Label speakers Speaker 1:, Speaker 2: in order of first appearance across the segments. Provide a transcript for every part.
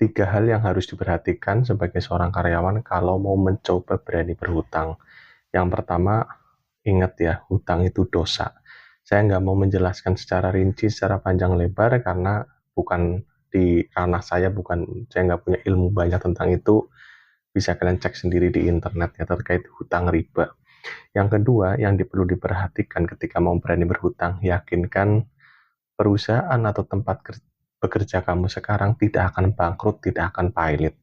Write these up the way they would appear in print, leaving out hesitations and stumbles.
Speaker 1: Tiga hal yang harus diperhatikan sebagai seorang karyawan kalau mau mencoba berani berhutang. Yang pertama, ingat ya, hutang itu dosa. Saya nggak mau menjelaskan secara rinci, secara panjang lebar, karena bukan di ranah saya, saya nggak punya ilmu banyak tentang itu. Bisa kalian cek sendiri di internet ya, terkait hutang riba. Yang kedua, yang perlu diperhatikan ketika mau berani berhutang, yakinkan perusahaan atau tempat bekerja kamu sekarang tidak akan bangkrut, tidak akan pailit.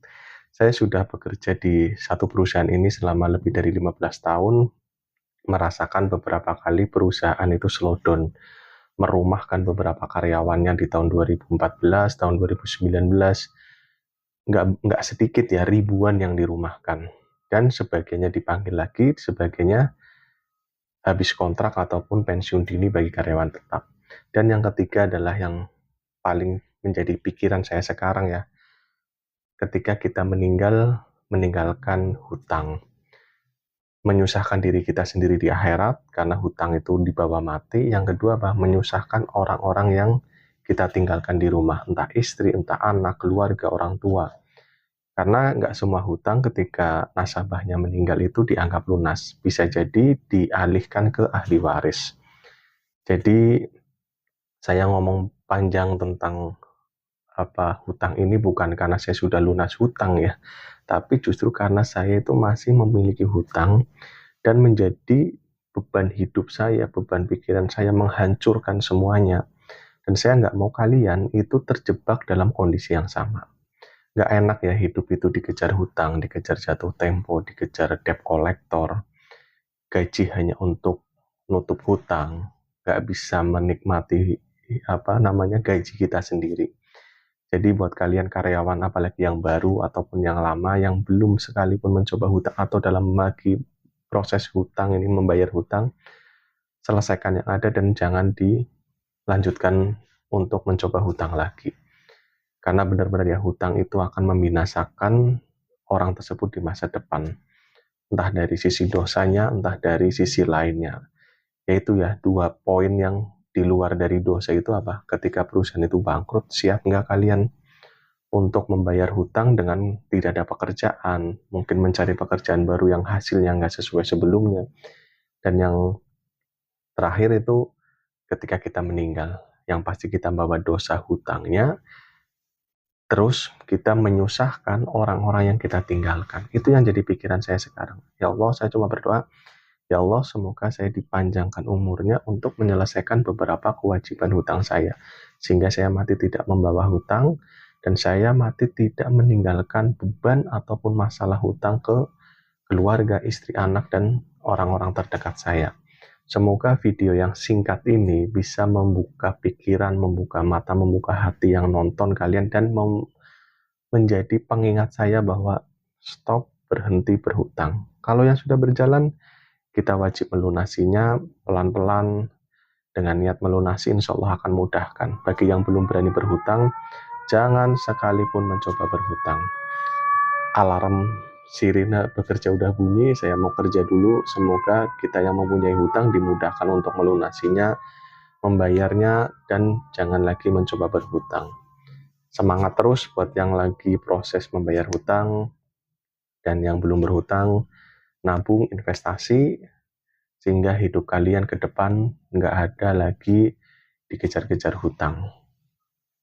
Speaker 1: Saya sudah bekerja di satu perusahaan ini selama lebih dari 15 tahun, merasakan beberapa kali perusahaan itu slow down, merumahkan beberapa karyawannya di tahun 2014, tahun 2019, nggak sedikit ya, ribuan yang dirumahkan. Dan sebagainya dipanggil lagi, sebagainya habis kontrak ataupun pensiun dini bagi karyawan tetap. Dan yang ketiga adalah yang paling menjadi pikiran saya sekarang ya, ketika kita meninggalkan hutang, menyusahkan diri kita sendiri di akhirat karena hutang itu dibawa mati. Yang kedua apa? Menyusahkan orang-orang yang kita tinggalkan di rumah, entah istri, entah anak, keluarga, orang tua. Karena nggak semua hutang ketika nasabahnya meninggal itu dianggap lunas, bisa jadi dialihkan ke ahli waris. Jadi saya ngomong panjang tentang hutang ini bukan karena saya sudah lunas hutang ya, tapi justru karena saya itu masih memiliki hutang dan menjadi beban hidup saya, beban pikiran saya, menghancurkan semuanya. Dan saya nggak mau kalian itu terjebak dalam kondisi yang sama. Nggak enak ya hidup itu dikejar hutang, dikejar jatuh tempo, dikejar debt collector, gaji hanya untuk nutup hutang, nggak bisa menikmati gaji kita sendiri. Jadi buat kalian karyawan, apalagi yang baru ataupun yang lama, yang belum sekalipun mencoba hutang atau dalam lagi proses hutang ini, membayar hutang, selesaikan yang ada dan jangan dilanjutkan untuk mencoba hutang lagi. Karena benar-benar ya, hutang itu akan membinasakan orang tersebut di masa depan. Entah dari sisi dosanya, entah dari sisi lainnya. Yaitu ya, dua poin yang di luar dari dosa itu apa? Ketika perusahaan itu bangkrut, siap nggak kalian untuk membayar hutang dengan tidak ada pekerjaan, mungkin mencari pekerjaan baru yang hasilnya nggak sesuai sebelumnya. Dan yang terakhir itu ketika kita meninggal, yang pasti kita bawa dosa hutangnya, terus kita menyusahkan orang-orang yang kita tinggalkan. Itu yang jadi pikiran saya sekarang. Ya Allah, saya cuma berdoa, ya Allah, semoga saya dipanjangkan umurnya untuk menyelesaikan beberapa kewajiban hutang saya, sehingga saya mati tidak membawa hutang, dan saya mati tidak meninggalkan beban ataupun masalah hutang ke keluarga, istri, anak, dan orang-orang terdekat saya. Semoga video yang singkat ini bisa membuka pikiran, membuka mata, membuka hati yang nonton kalian, dan menjadi pengingat saya bahwa stop, berhenti berhutang. Kalau yang sudah berjalan, kita wajib melunasinya pelan-pelan, dengan niat melunasi, insya Allah akan mudahkan. Bagi yang belum berani berhutang, jangan sekalipun mencoba berhutang. Alarm sirine bekerja udah bunyi, saya mau kerja dulu. Semoga kita yang mempunyai hutang dimudahkan untuk melunasinya, membayarnya, dan jangan lagi mencoba berhutang. Semangat terus buat yang lagi proses membayar hutang, dan yang belum berhutang, nabung, investasi, sehingga hidup kalian ke depan nggak ada lagi dikejar-kejar hutang.